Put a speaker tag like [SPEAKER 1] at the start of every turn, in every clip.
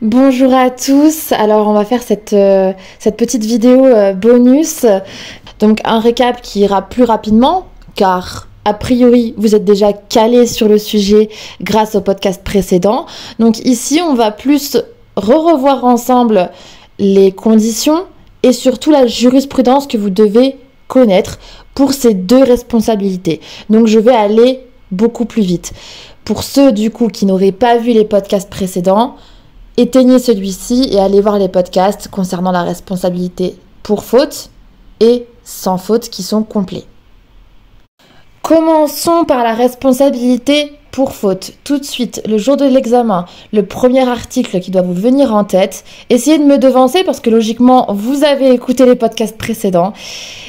[SPEAKER 1] Bonjour à tous, alors on va faire cette petite vidéo bonus, donc un récap qui ira plus rapidement car a priori vous êtes déjà calés sur le sujet grâce au podcast précédent. Donc ici on va plus revoir ensemble les conditions et surtout la jurisprudence que vous devez connaître pour ces deux responsabilités. Donc je vais aller beaucoup plus vite. Pour ceux du coup qui n'auraient pas vu les podcasts précédents, éteignez celui-ci et allez voir les podcasts concernant la responsabilité pour faute et sans faute qui sont complets. Commençons par la responsabilité pour faute. Tout de suite, le jour de l'examen, le premier article qui doit vous venir en tête, essayez de me devancer parce que logiquement, vous avez écouté les podcasts précédents,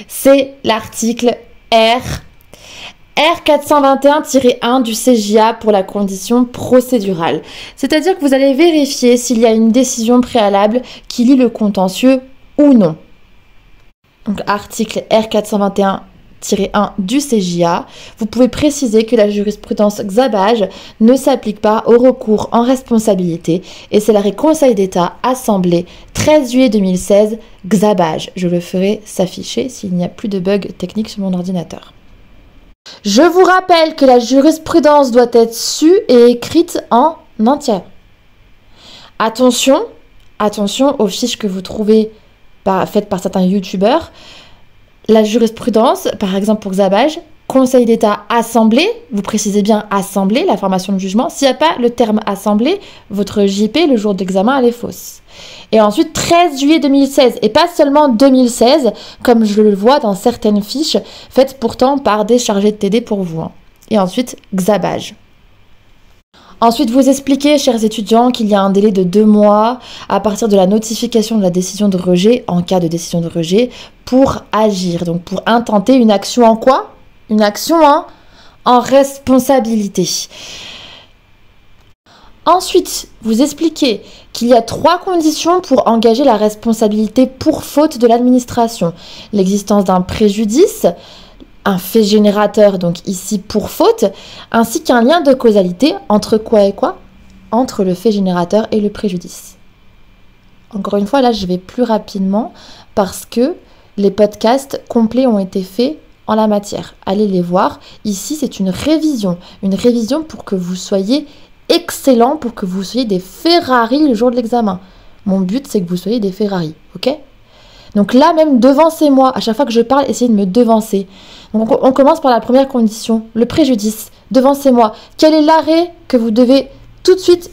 [SPEAKER 1] c'est l'article R421-1 du CJA pour la condition procédurale. C'est-à-dire que vous allez vérifier s'il y a une décision préalable qui lie le contentieux ou non. Donc article R421-1 du CJA, vous pouvez préciser que la jurisprudence Xabage ne s'applique pas au recours en responsabilité et c'est l'arrêt Conseil d'État Assemblée 13 juillet 2016 Xabage. Je le ferai s'afficher s'il n'y a plus de bug technique sur mon ordinateur. Je vous rappelle que la jurisprudence doit être sue et écrite en entier. Attention aux fiches que vous trouvez faites par certains youtubeurs. La jurisprudence, par exemple pour Xabage, Conseil d'État Assemblée, vous précisez bien Assemblée, la formation de jugement. S'il n'y a pas le terme Assemblée, votre JP, le jour d'examen, elle est fausse. Et ensuite, 13 juillet 2016, et pas seulement 2016, comme je le vois dans certaines fiches, faites pourtant par des chargés de TD pour vous. Et ensuite, Xabage. Ensuite, vous expliquez, chers étudiants, qu'il y a un délai de 2 mois à partir de la notification de la décision de rejet, en cas de décision de rejet, pour agir. Donc, pour intenter une action en quoi ? Une action en responsabilité. Ensuite, vous expliquez qu'il y a 3 conditions pour engager la responsabilité pour faute de l'administration. L'existence d'un préjudice, un fait générateur, donc ici pour faute, ainsi qu'un lien de causalité entre quoi et quoi ? Entre le fait générateur et le préjudice. Encore une fois, là, je vais plus rapidement parce que les podcasts complets ont été faits en la matière. Allez les voir. Ici, c'est une révision pour que vous soyez excellent, pour que vous soyez des Ferrari le jour de l'examen. Mon but, c'est que vous soyez des Ferrari, ok ? Donc là, même devancez-moi. À chaque fois que je parle, essayez de me devancer. Donc on commence par la première condition, le préjudice. Devancez-moi. Quel est l'arrêt que vous devez tout de suite,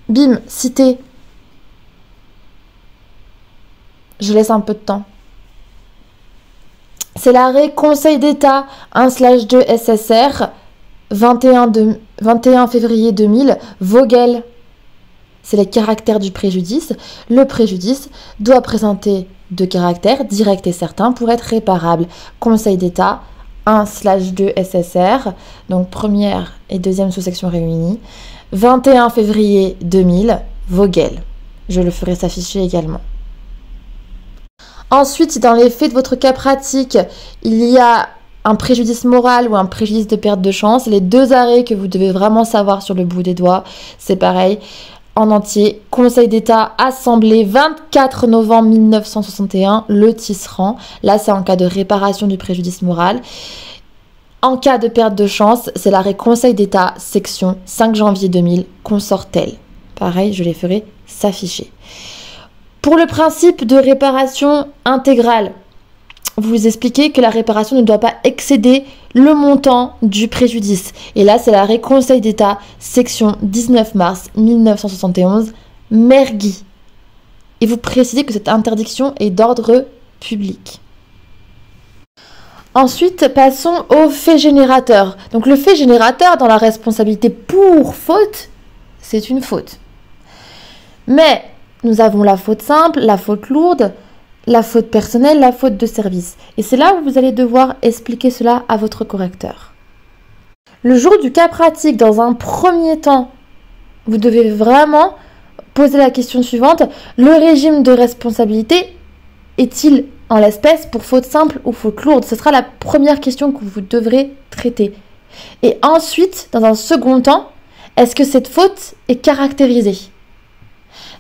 [SPEAKER 1] bim, citer ? Je laisse un peu de temps. C'est l'arrêt Conseil d'État 1/2 SSR 21 février 2000, Vogel. C'est les caractères du préjudice. Le préjudice doit présenter 2 caractères, directs et certains, pour être réparable. Conseil d'État 1/2 SSR, donc première et deuxième sous-section réunies, 21 février 2000, Vogel. Je le ferai s'afficher également. Ensuite, dans les faits de votre cas pratique, il y a un préjudice moral ou un préjudice de perte de chance. Les 2 arrêts que vous devez vraiment savoir sur le bout des doigts, c'est pareil, en entier. Conseil d'État Assemblée 24 novembre 1961, le Tisserand. Là, c'est en cas de réparation du préjudice moral. En cas de perte de chance, c'est l'arrêt Conseil d'État section 5 janvier 2000, Consortel. Pareil, je les ferai s'afficher. Pour le principe de réparation intégrale, vous expliquez que la réparation ne doit pas excéder le montant du préjudice. Et là, c'est l'arrêt Conseil d'État, section 19 mars 1971, Mergui. Et vous précisez que cette interdiction est d'ordre public. Ensuite, passons au fait générateur. Donc le fait générateur dans la responsabilité pour faute, c'est une faute. Mais nous avons la faute simple, la faute lourde, la faute personnelle, la faute de service. Et c'est là où vous allez devoir expliquer cela à votre correcteur. Le jour du cas pratique, dans un premier temps, vous devez vraiment poser la question suivante. Le régime de responsabilité est-il en l'espèce pour faute simple ou faute lourde ? Ce sera la première question que vous devrez traiter. Et ensuite, dans un second temps, est-ce que cette faute est caractérisée ?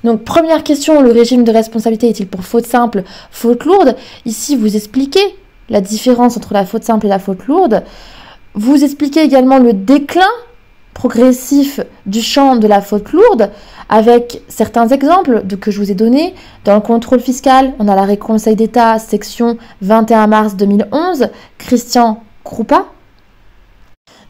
[SPEAKER 1] Donc première question, le régime de responsabilité est-il pour faute simple, faute lourde? Ici, vous expliquez la différence entre la faute simple et la faute lourde. Vous expliquez également le déclin progressif du champ de la faute lourde avec certains exemples que je vous ai donnés. Dans le contrôle fiscal, on a l'arrêt Conseil d'État, section 21 mars 2011, Christian Kroupa.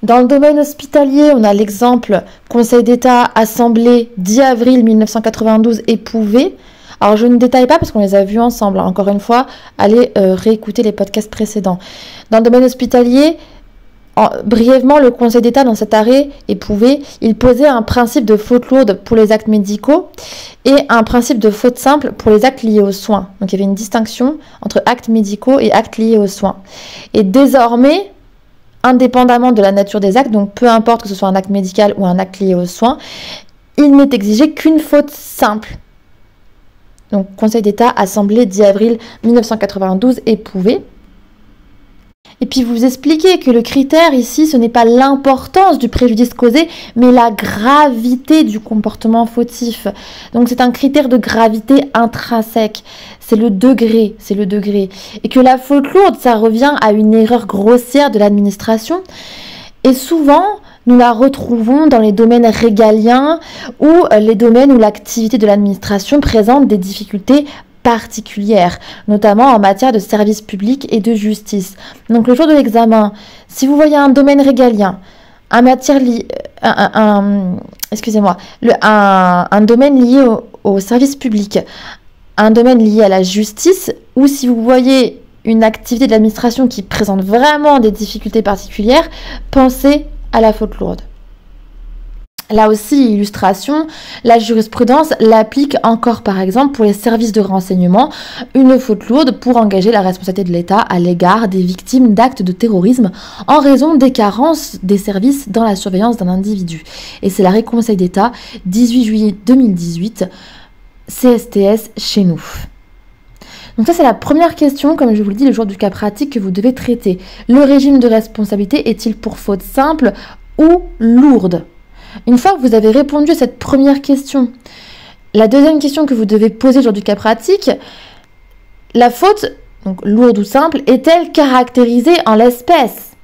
[SPEAKER 1] Dans le domaine hospitalier, on a l'exemple Conseil d'État, Assemblée, 10 avril 1992, éprouvé. Alors, je ne détaille pas parce qu'on les a vus ensemble. Encore une fois, allez réécouter les podcasts précédents. Dans le domaine hospitalier, brièvement, le Conseil d'État, dans cet arrêt éprouvé, il posait un principe de faute lourde pour les actes médicaux et un principe de faute simple pour les actes liés aux soins. Donc, il y avait une distinction entre actes médicaux et actes liés aux soins. Et désormais, indépendamment de la nature des actes, donc peu importe que ce soit un acte médical ou un acte lié aux soins, il n'est exigé qu'une faute simple. Donc, Conseil d'État, Assemblée, 10 avril 1992, éprouvé. Et puis, vous expliquez que le critère ici, ce n'est pas l'importance du préjudice causé, mais la gravité du comportement fautif. Donc, c'est un critère de gravité intrinsèque. C'est le degré. Et que la faute lourde, ça revient à une erreur grossière de l'administration. Et souvent, nous la retrouvons dans les domaines régaliens ou les domaines où l'activité de l'administration présente des difficultés particulières, notamment en matière de services publics et de justice. Donc le jour de l'examen, si vous voyez un domaine régalien, un domaine lié au service public, un domaine lié à la justice, ou si vous voyez une activité de l'administration qui présente vraiment des difficultés particulières, pensez à la faute lourde. Là aussi, illustration, la jurisprudence l'applique encore par exemple pour les services de renseignement, une faute lourde pour engager la responsabilité de l'État à l'égard des victimes d'actes de terrorisme en raison des carences des services dans la surveillance d'un individu. Et c'est l'arrêt Conseil d'État 18 juillet 2018, CSTS chez nous. Donc ça, c'est la première question, comme je vous le dis, le jour du cas pratique que vous devez traiter. Le régime de responsabilité est-il pour faute simple ou lourde? Une fois que vous avez répondu à cette première question, la deuxième question que vous devez poser lors du cas pratique, la faute, donc lourde ou simple, est-elle caractérisée en l'espèce?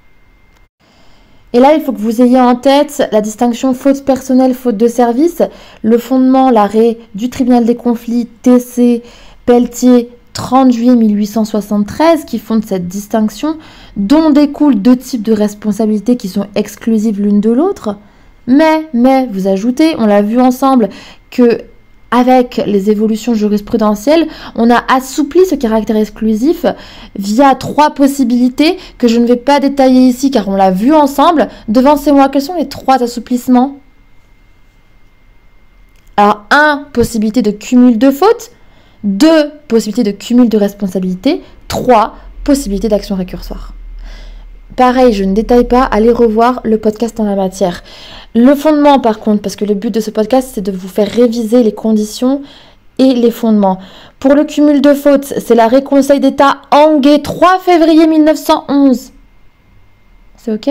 [SPEAKER 1] Et là, il faut que vous ayez en tête la distinction faute personnelle, faute de service, le fondement, l'arrêt du tribunal des conflits, TC, Pelletier, 30 juillet 1873, qui fonde cette distinction, dont découlent deux types de responsabilités qui sont exclusives l'une de l'autre. Mais, vous ajoutez, on l'a vu ensemble, que avec les évolutions jurisprudentielles, on a assoupli ce caractère exclusif via 3 possibilités que je ne vais pas détailler ici car on l'a vu ensemble. Devancez-moi, quels sont les 3 assouplissements? Alors, 1, possibilité de cumul de fautes, 2, possibilité de cumul de responsabilité, 3, possibilité d'action récursoire. Pareil, je ne détaille pas, allez revoir le podcast en la matière. Le fondement, par contre, parce que le but de ce podcast, c'est de vous faire réviser les conditions et les fondements. Pour le cumul de fautes, c'est l'arrêt Conseil d'État Anguet 3 février 1911. C'est OK?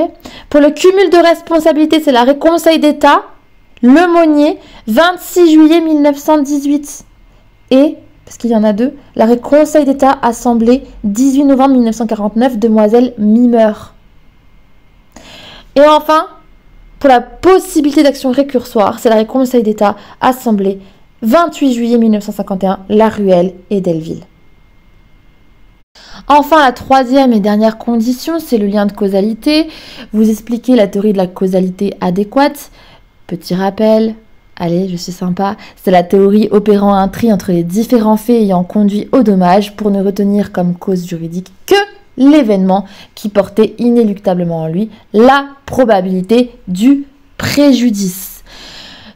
[SPEAKER 1] Pour le cumul de responsabilité, c'est l'arrêt Conseil d'État Lemonnier 26 juillet 1918. Et, parce qu'il y en a 2, l'arrêt Conseil d'État Assemblée 18 novembre 1949, demoiselle Mimeur. Et enfin, pour la possibilité d'action récursoire, c'est l'arrêt Conseil d'État Assemblée 28 juillet 1951, La Ruelle et Delville. Enfin, la troisième et dernière condition, c'est le lien de causalité. Vous expliquez la théorie de la causalité adéquate. Petit rappel, allez, je suis sympa, c'est la théorie opérant un tri entre les différents faits ayant conduit au dommage pour ne retenir comme cause juridique que l'événement qui portait inéluctablement en lui la probabilité du préjudice.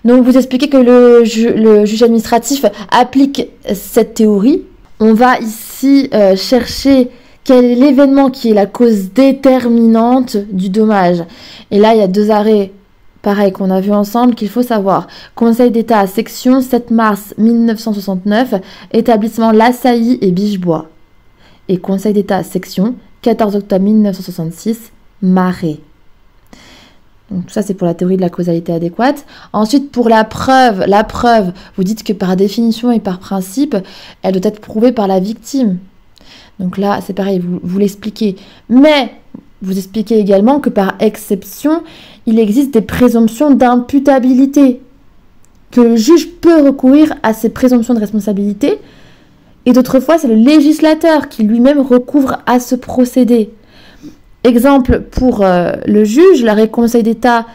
[SPEAKER 1] Donc vous expliquez que le juge administratif applique cette théorie. On va ici chercher quel est l'événement qui est la cause déterminante du dommage. Et là, il y a 2 arrêts pareil qu'on a vu ensemble qu'il faut savoir. Conseil d'État, section 7 mars 1969, établissement La Saillie et Bichebois. Et Conseil d'État, section 14 octobre 1966, Marais. Donc ça, c'est pour la théorie de la causalité adéquate. Ensuite, pour la preuve, vous dites que par définition et par principe, elle doit être prouvée par la victime. Donc là, c'est pareil, vous l'expliquez. Mais vous expliquez également que par exception, il existe des présomptions d'imputabilité, que le juge peut recourir à ces présomptions de responsabilité. Et d'autres fois, c'est le législateur qui lui-même recouvre à ce procédé. Exemple pour le juge, l'arrêt Conseil d'État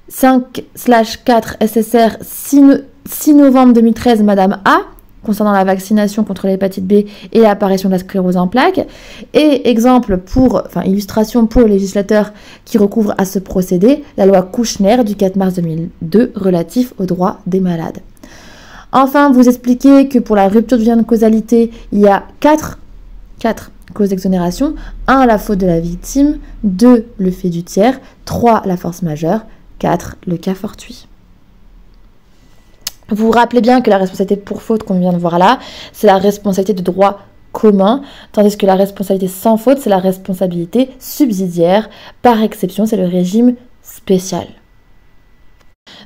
[SPEAKER 1] 5/4 SSR 6 novembre 2013, Madame A, concernant la vaccination contre l'hépatite B et l'apparition de la sclérose en plaques. Et illustration pour le législateur qui recouvre à ce procédé, la loi Kouchner du 4 mars 2002 relatif aux droits des malades. Enfin, vous expliquez que pour la rupture du lien de causalité, il y a 4 causes d'exonération. 1, la faute de la victime. 2, le fait du tiers. 3, la force majeure. 4, le cas fortuit. Vous vous rappelez bien que la responsabilité pour faute qu'on vient de voir là, c'est la responsabilité de droit commun, tandis que la responsabilité sans faute, c'est la responsabilité subsidiaire. Par exception, c'est le régime spécial.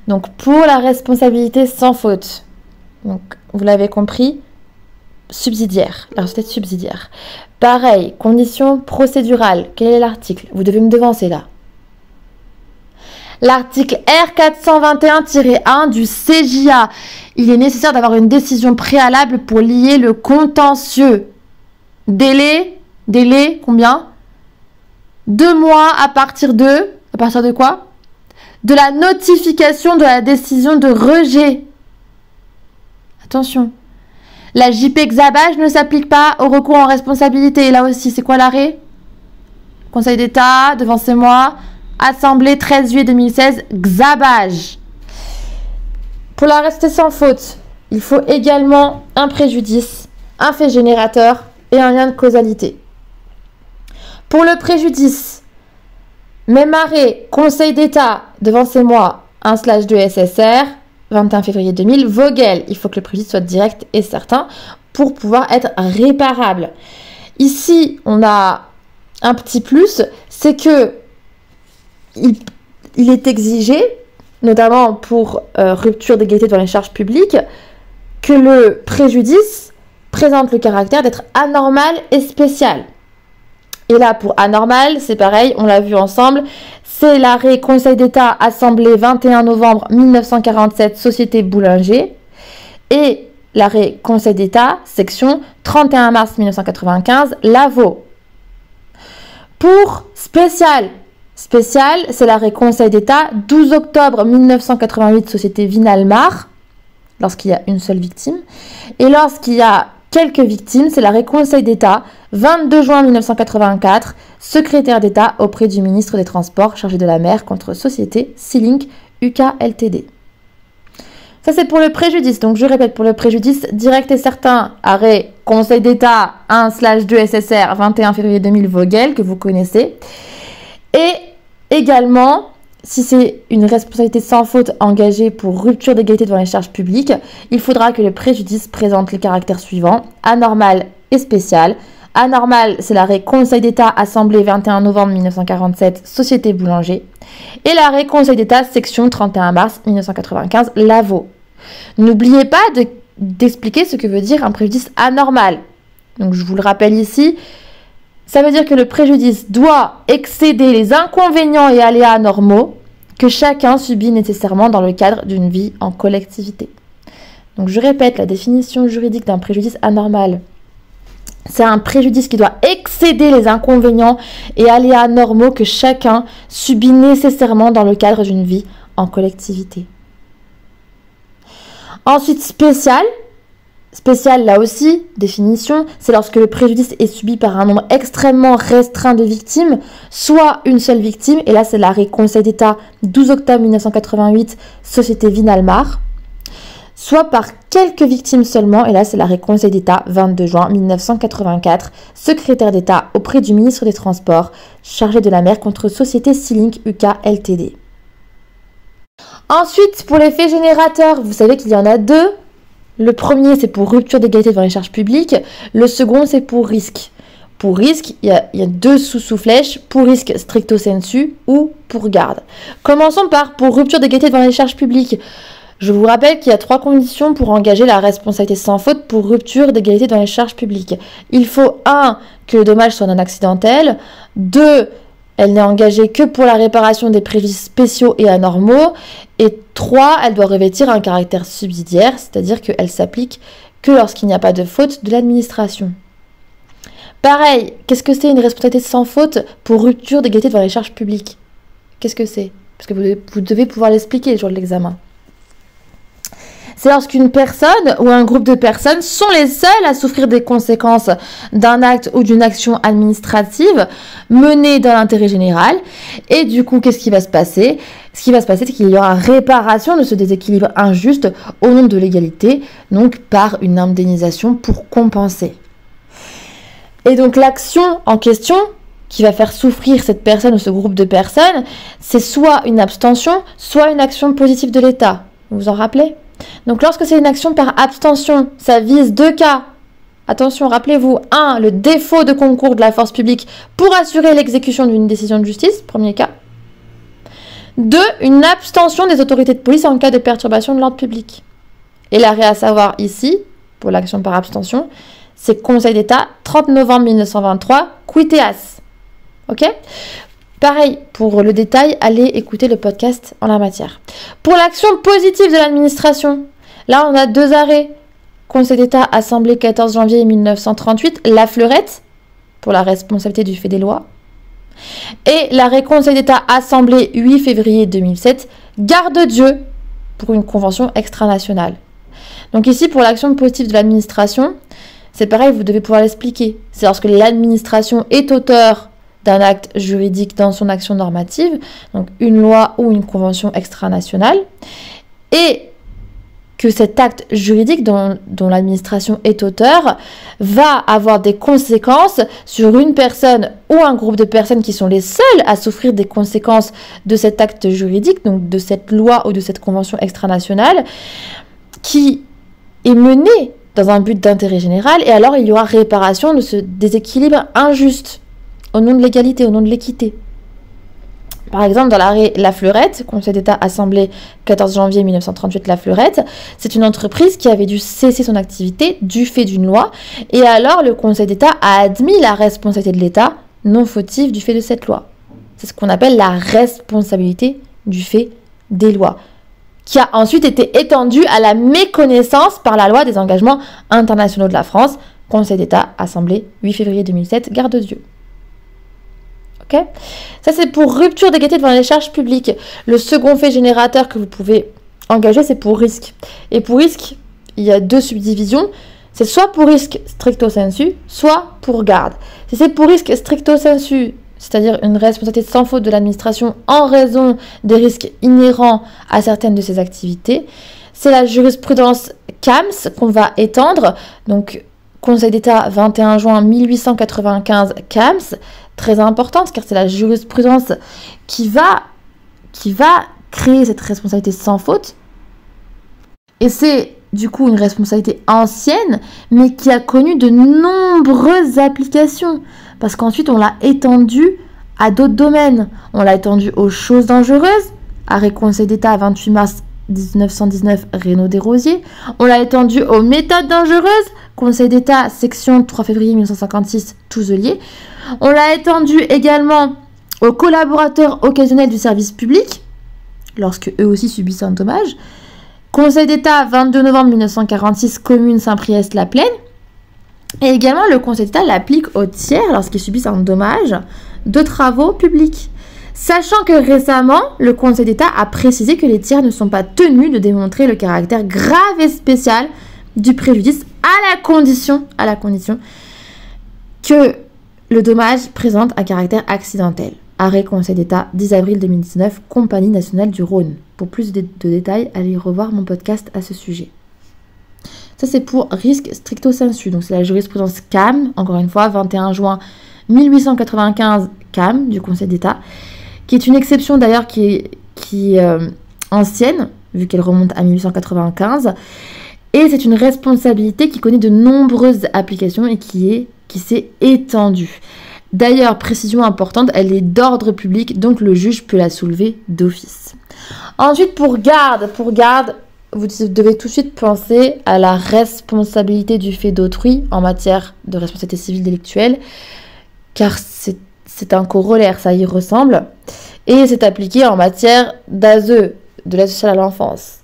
[SPEAKER 1] Donc, pour la responsabilité sans faute, donc, vous l'avez compris, subsidiaire, la responsabilité subsidiaire. Pareil, condition procédurale. Quel est l'article? Vous devez me devancer là. L'article R421-1 du CJA. Il est nécessaire d'avoir une décision préalable pour lier le contentieux. Délai, combien? 2 mois à partir de quoi? De la notification de la décision de rejet. Attention. La JP Xabage ne s'applique pas au recours en responsabilité. Et là aussi, c'est quoi l'arrêt? Conseil d'État, devancez-moi. Assemblée 13 juillet 2016, Xabage. Pour la rester sans faute, il faut également un préjudice, un fait générateur et un lien de causalité. Pour le préjudice, même arrêt, Conseil d'État, devancez-moi, 1/2 SSR, 21 février 2000, Vogel, il faut que le préjudice soit direct et certain pour pouvoir être réparable. Ici, on a un petit plus, c'est que il est exigé, notamment pour rupture d'égalité devant les charges publiques, que le préjudice présente le caractère d'être anormal et spécial. Et là, pour anormal, c'est pareil, on l'a vu ensemble, c'est l'arrêt Conseil d'État, Assemblée 21 novembre 1947, Société Boulanger, et l'arrêt Conseil d'État, section 31 mars 1995, Lavaux. Pour spécial, c'est l'arrêt Conseil d'État, 12 octobre 1988, Société Vinalmar, lorsqu'il y a une seule victime. Et lorsqu'il y a quelques victimes, c'est l'arrêt Conseil d'État, 22 juin 1984, secrétaire d'État auprès du ministre des Transports chargé de la mer contre Société Sealink UK Ltd. Ça, c'est pour le préjudice. Donc, je répète, pour le préjudice direct et certain, arrêt Conseil d'État 1/2 SSR 21 février 2000 Vogel, que vous connaissez. Et également, si c'est une responsabilité sans faute engagée pour rupture d'égalité devant les charges publiques, il faudra que le préjudice présente les caractères suivants: anormal et spécial. Anormal, c'est l'arrêt Conseil d'État, Assemblée 21 novembre 1947, Société Boulanger. Et l'arrêt Conseil d'État, section 31 mars 1995, Lavaux. N'oubliez pas d'expliquer ce que veut dire un préjudice anormal. Donc, je vous le rappelle ici. Ça veut dire que le préjudice doit excéder les inconvénients et aléas normaux que chacun subit nécessairement dans le cadre d'une vie en collectivité. Donc je répète, la définition juridique d'un préjudice anormal, c'est un préjudice qui doit excéder les inconvénients et aléas normaux que chacun subit nécessairement dans le cadre d'une vie en collectivité. Ensuite, spécial, là aussi, définition, c'est lorsque le préjudice est subi par un nombre extrêmement restreint de victimes, soit une seule victime, et là c'est l'arrêt Conseil d'État 12 octobre 1988, Société Vinalmar, soit par quelques victimes seulement, et là c'est l'arrêt Conseil d'État 22 juin 1984, secrétaire d'État auprès du ministre des Transports, chargé de la mer contre Société Sealink UK Ltd. Ensuite, pour les faits générateurs, vous savez qu'il y en a deux. Le premier, c'est pour rupture d'égalité devant les charges publiques. Le second, c'est pour risque. Pour risque, il y a deux sous-flèches, pour risque stricto sensu ou pour garde. Commençons par pour rupture d'égalité devant les charges publiques. Je vous rappelle qu'il y a 3 conditions pour engager la responsabilité sans faute pour rupture d'égalité dans les charges publiques. Il faut 1. Que le dommage soit non accidentel. 2. Elle n'est engagée que pour la réparation des préjudices spéciaux et anormaux. Et 3. Elle doit revêtir un caractère subsidiaire, c'est-à-dire qu'elle s'applique que lorsqu'il n'y a pas de faute de l'administration. Pareil, qu'est-ce que c'est une responsabilité sans faute pour rupture d'égalité devant les charges publiques? Qu'est-ce que c'est? Parce que vous devez pouvoir l'expliquer le jour de l'examen. C'est lorsqu'une personne ou un groupe de personnes sont les seuls à souffrir des conséquences d'un acte ou d'une action administrative menée dans l'intérêt général. Et du coup, qu'est-ce qui va se passer? Ce qui va se passer, c'est qu'il y aura réparation de ce déséquilibre injuste au nom de l'égalité, donc par une indemnisation pour compenser. Et donc l'action en question qui va faire souffrir cette personne ou ce groupe de personnes, c'est soit une abstention, soit une action positive de l'État. Vous vous en rappelez? Donc lorsque c'est une action par abstention, ça vise 2 cas. Attention, rappelez-vous, 1. Le défaut de concours de la force publique pour assurer l'exécution d'une décision de justice, premier cas. 2. Une abstention des autorités de police en cas de perturbation de l'ordre public. Et l'arrêt à savoir ici, pour l'action par abstention, c'est Conseil d'État, 30 novembre 1923, Quiteas. Ok? Pareil, pour le détail, allez écouter le podcast en la matière. Pour l'action positive de l'administration, là on a 2 arrêts. Conseil d'État, Assemblée, 14 janvier 1938, La Fleurette, pour la responsabilité du fait des lois. Et l'arrêt Conseil d'État, Assemblée, 8 février 2007, Garde-Dieu, pour une convention extranationale. Donc ici, pour l'action positive de l'administration, c'est pareil, vous devez pouvoir l'expliquer. C'est lorsque l'administration est auteur d'un acte juridique dans son action normative, donc une loi ou une convention extranationale, et que cet acte juridique dont l'administration est auteur va avoir des conséquences sur une personne ou un groupe de personnes qui sont les seuls à souffrir des conséquences de cet acte juridique, donc de cette loi ou de cette convention extranationale, qui est menée dans un but d'intérêt général, et alors il y aura réparation de ce déséquilibre injuste au nom de l'égalité, au nom de l'équité. Par exemple, dans l'arrêt La Fleurette, Conseil d'État, Assemblée, 14 janvier 1938, La Fleurette, c'est une entreprise qui avait dû cesser son activité du fait d'une loi, et alors le Conseil d'État a admis la responsabilité de l'État non fautive du fait de cette loi. C'est ce qu'on appelle la responsabilité du fait des lois, qui a ensuite été étendue à la méconnaissance par la loi des engagements internationaux de la France, Conseil d'État, Assemblée, 8 février 2007, Garde-Dieu. Okay. Ça, c'est pour rupture d'égalité devant les charges publiques. Le second fait générateur que vous pouvez engager, c'est pour risque. Et pour risque, il y a 2 subdivisions. C'est soit pour risque stricto sensu, soit pour garde. Si c'est pour risque stricto sensu, c'est-à-dire une responsabilité sans faute de l'administration en raison des risques inhérents à certaines de ses activités, c'est la jurisprudence CAMS qu'on va étendre. Donc, Conseil d'État, 21 juin 1895, CAMS, très importante, car c'est la jurisprudence qui va créer cette responsabilité sans faute. Et c'est du coup une responsabilité ancienne, mais qui a connu de nombreuses applications, parce qu'ensuite on l'a étendue à d'autres domaines. On l'a étendue aux choses dangereuses, arrêt Conseil d'État, 28 mars 1919, Reynaud Desrosiers. On l'a étendue aux méthodes dangereuses, Conseil d'État, section 3 février 1956, Touzelier. On l'a étendu également aux collaborateurs occasionnels du service public, lorsque eux aussi subissent un dommage. Conseil d'État, 22 novembre 1946, commune Saint-Priest-la-Plaine. Et également, le Conseil d'État l'applique aux tiers lorsqu'ils subissent un dommage de travaux publics. Sachant que récemment, le Conseil d'État a précisé que les tiers ne sont pas tenus de démontrer le caractère grave et spécial du préjudice à la condition que le dommage présente un caractère accidentel. Arrêt Conseil d'État, 10 avril 2019, Compagnie nationale du Rhône. Pour plus de détails, allez revoir mon podcast à ce sujet. Ça, c'est pour risque stricto sensu. Donc, c'est la jurisprudence CAM, encore une fois, 21 juin 1895, CAM, du Conseil d'État, qui est une exception d'ailleurs qui est ancienne, vu qu'elle remonte à 1895. Et c'est une responsabilité qui connaît de nombreuses applications et qui est qui s'est étendue. D'ailleurs, précision importante, elle est d'ordre public, donc le juge peut la soulever d'office. Ensuite, pour garde, vous devez tout de suite penser à la responsabilité du fait d'autrui en matière de responsabilité civile délictuelle, car c'est un corollaire, ça y ressemble, et c'est appliqué en matière d'ASE, de l'aide sociale à l'enfance.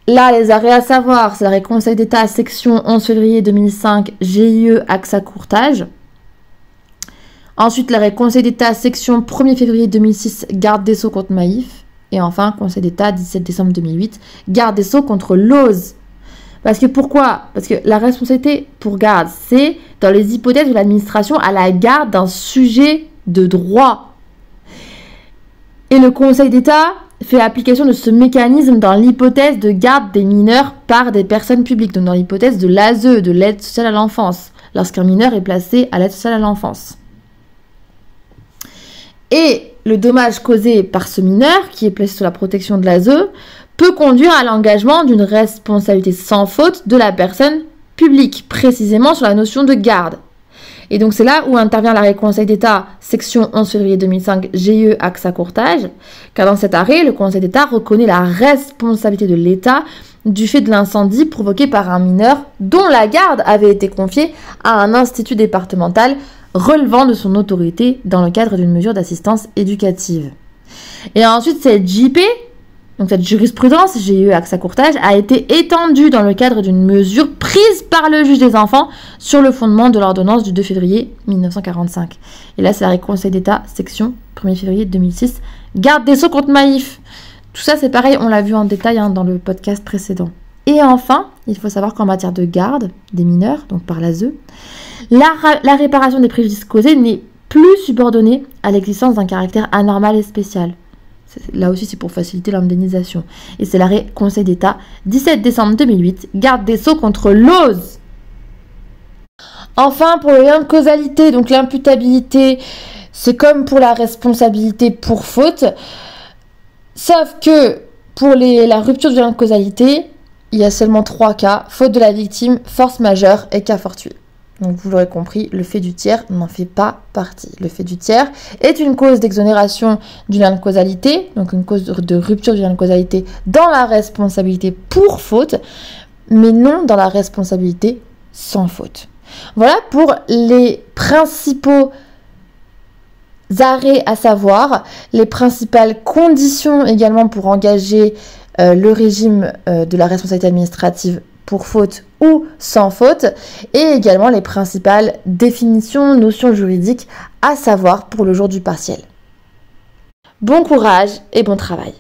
[SPEAKER 1] Là, les arrêts à savoir, c'est l'arrêt Conseil d'État, section 11 février 2005, GIE, AXA Courtage. Ensuite, l'arrêt Conseil d'État, section 1er février 2006, Garde des Sceaux contre Maïf. Et enfin, Conseil d'État, 17 décembre 2008, Garde des Sceaux contre Lose. Pourquoi ? Parce que la responsabilité pour garde, c'est dans les hypothèses où l'administration a la garde d'un sujet de droit. Et le Conseil d'État fait application de ce mécanisme dans l'hypothèse de garde des mineurs par des personnes publiques, donc dans l'hypothèse de l'ASE, de l'aide sociale à l'enfance, lorsqu'un mineur est placé à l'aide sociale à l'enfance. Et le dommage causé par ce mineur, qui est placé sous la protection de l'ASE, peut conduire à l'engagement d'une responsabilité sans faute de la personne publique, précisément sur la notion de garde. Et donc c'est là où intervient l'arrêt Conseil d'État, section 11 février 2005, GIE, AXA Courtage, car dans cet arrêt, le Conseil d'État reconnaît la responsabilité de l'État du fait de l'incendie provoqué par un mineur dont la garde avait été confiée à un institut départemental relevant de son autorité dans le cadre d'une mesure d'assistance éducative. Et ensuite, cette JP, donc cette jurisprudence GIE AXA Courtage, a été étendue dans le cadre d'une mesure prise par le juge des enfants sur le fondement de l'ordonnance du 2 février 1945. Et là, c'est l'arrêt Conseil d'État, section 1er février 2006, Garde des Sceaux contre Maïf. Tout ça, c'est pareil, on l'a vu en détail dans le podcast précédent. Et enfin, il faut savoir qu'en matière de garde des mineurs, donc par l'ASE, la réparation des préjudices causés n'est plus subordonnée à l'existence d'un caractère anormal et spécial. Là aussi, c'est pour faciliter l'indemnisation. Et c'est l'arrêt Conseil d'État, 17 décembre 2008, Garde des Sceaux contre Lose. Enfin, pour le lien de causalité, donc l'imputabilité, c'est comme pour la responsabilité pour faute, sauf que pour la rupture du lien de causalité, il y a seulement 3 cas, faute de la victime, force majeure et cas fortuit. Donc vous l'aurez compris, le fait du tiers n'en fait pas partie. Le fait du tiers est une cause d'exonération du lien de causalité, donc une cause de rupture du lien de causalité dans la responsabilité pour faute, mais non dans la responsabilité sans faute. Voilà pour les principaux arrêts à savoir, les principales conditions également pour engager le régime de la responsabilité administrative pour faute ou sans faute, et également les principales définitions, notions juridiques à savoir pour le jour du partiel. Bon courage et bon travail.